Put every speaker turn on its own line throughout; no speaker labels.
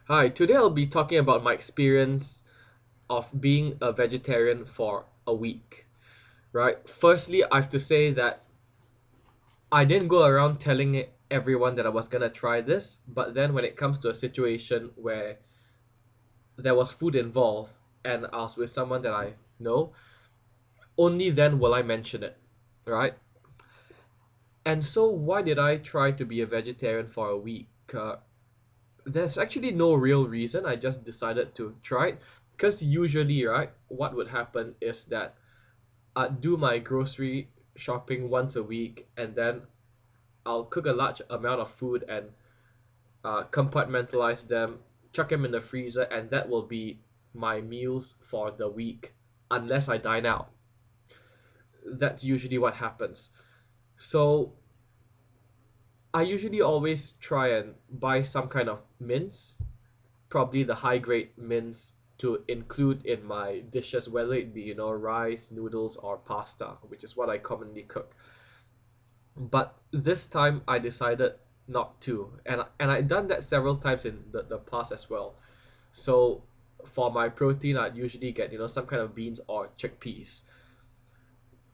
Hi, today I'll be talking about my experience of being a vegetarian for a week, right? Firstly, I have to say that I didn't go around telling everyone that I was gonna try this, but then when it comes to a situation where there was food involved and I was with someone that I know, only then will I mention it, right? And so, why did I try to be a vegetarian for a week? There's actually no real reason. I just decided to try it because usually, right, what would happen is that I'd do my grocery shopping once a week and then I'll cook a large amount of food and compartmentalize them, chuck them in the freezer, and that will be my meals for the week unless I dine out. That's usually what happens. So I usually always try and buy some kind of mince, probably the high grade mince to include in my dishes, whether it be rice, noodles, or pasta, which is what I commonly cook. But this time I decided not to, and I'd done that several times in the past as well. So for my protein, I'd usually get some kind of beans or chickpeas.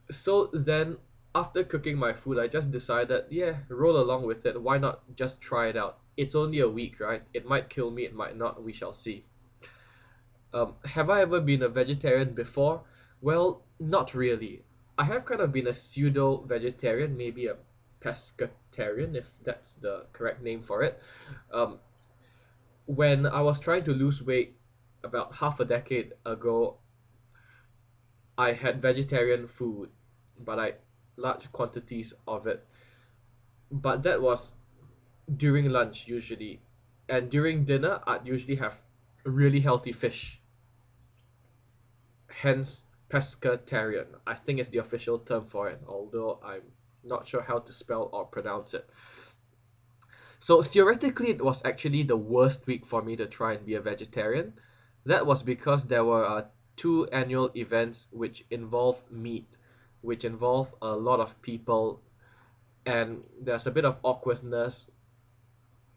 So then after cooking my food, I just decided, yeah, roll along with it. Why not just try it out? It's only a week, right? It might kill me, it might not. We shall see. Have I ever been a vegetarian before? Well, not really. I have kind of been a pseudo vegetarian, maybe a pescatarian, if that's the correct name for it. Um, when I was trying to lose weight about half a decade ago, I had vegetarian food, but I large quantities of it. But that was during lunch usually, and during dinner I'd usually have really healthy fish, hence pescatarian. I think it's the official term for it, although I'm not sure how to spell or pronounce it. So theoretically, it was actually the worst week for me to try and be a vegetarian. That was because there were two annual events which involve meat, which involve a lot of people, and there's a bit of awkwardness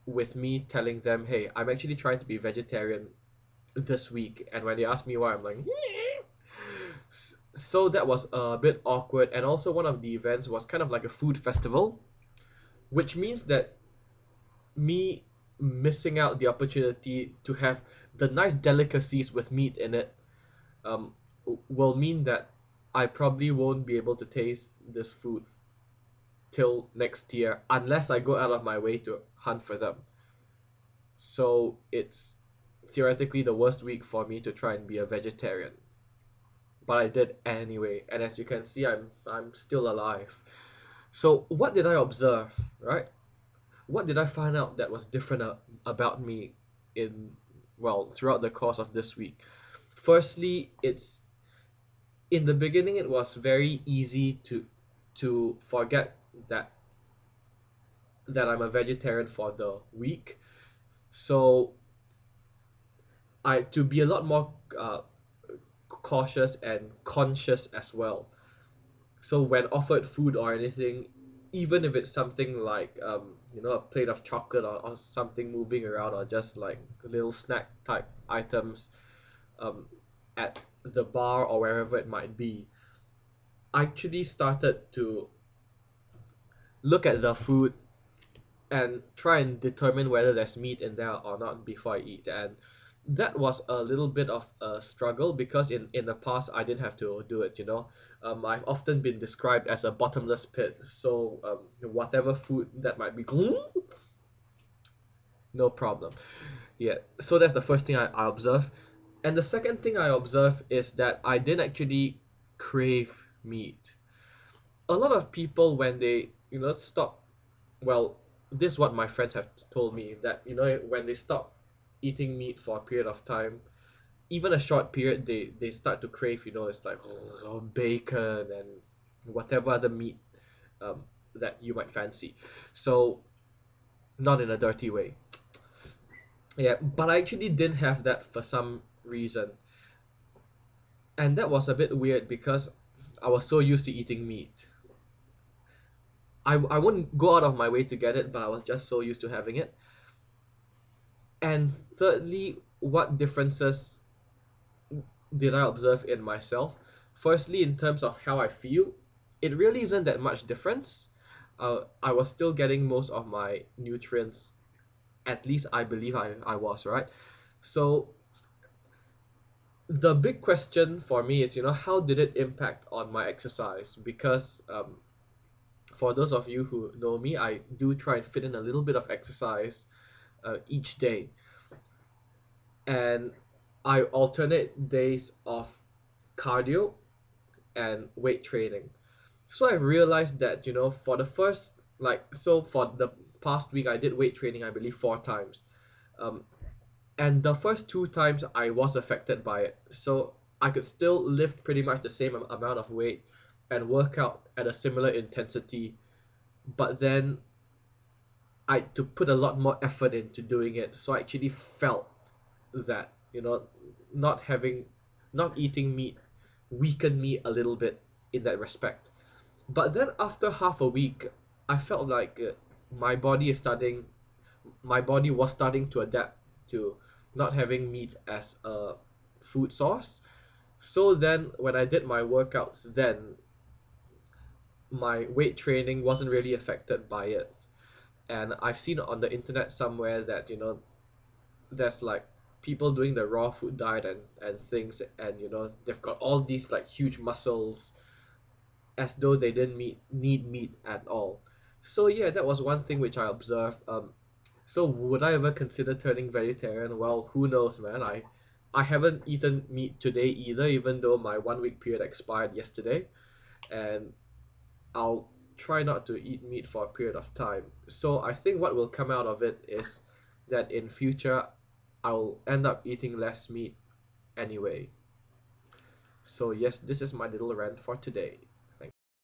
with me telling them, "Hey, I'm actually trying to be vegetarian this week," and when they ask me why, I'm like, so that was a bit awkward. And also, one of the events was kind of like a food festival, which means that me missing out the opportunity to have the nice delicacies with meat in it um, will mean that I probably won't be able to taste this food till next year unless I go out of my way to hunt for them. So it's theoretically the worst week for me to try and be a vegetarian. But I did anyway, and as you can see, I'm still alive. So what did I observe, right? What did I find out that was different about me in throughout the course of this week? Firstly, it's in the beginning it was very easy to forget that I'm a vegetarian for the week. So I to be a lot more cautious and conscious as well. So when offered food or anything, even if it's something like a plate of chocolate or something moving around or just like little snack type items um, at the bar or wherever it might be, I actually started to look at the food and try and determine whether there's meat in there or not before I eat. And that was a little bit of a struggle because in the past I didn't have to do it. I've often been described as a bottomless pit. So whatever food that might be, no problem. Yeah. So that's the first thing I observe, and the second thing I observe is that I didn't actually crave meat. A lot of people when they stop, well, this is what my friends have told me, that when they stop eating meat for a period of time, even a short period, they start to crave, it's like bacon and whatever other meat um, that you might fancy. So not in a dirty way. Yeah, but I actually didn't have that for some reason, and that was a bit weird because I was so used to eating meat. I wouldn't go out of my way to get it, but I was just so used to having it. And thirdly, what differences did I observe in myself? Firstly, in terms of how I feel, it really isn't that much difference. I was still getting most of my nutrients, at least I believe I was, right? So the big question for me is, how did it impact on my exercise? Because for those of you who know me, I do try and fit in a little bit of exercise each day, and I alternate days of cardio and weight training. So I've realized that, for the first, for the past week, I did weight training, I believe, 4 times. Um, and the first 2 times I was affected by it. So I could still lift pretty much the same amount of weight and work out at a similar intensity, but then I had to put a lot more effort into doing it. So I actually felt that, not having, not eating meat weakened me a little bit in that respect. But then after half a week, I felt like my body is starting, my body was starting to adapt to not having meat as a food source. So then when I did my workouts, then my weight training wasn't really affected by it. And I've seen on the internet somewhere that, there's like people doing the raw food diet and things, and they've got all these like huge muscles as though they didn't need meat at all. So yeah, that was one thing which I observed. So would I ever consider turning vegetarian? Well, who knows, man. I haven't eaten meat today either, even though my 1 week period expired yesterday, and I'll try not to eat meat for a period of time. So I think what will come out of it is that in future I'll end up eating less meat anyway. So yes, this is my little rant for today.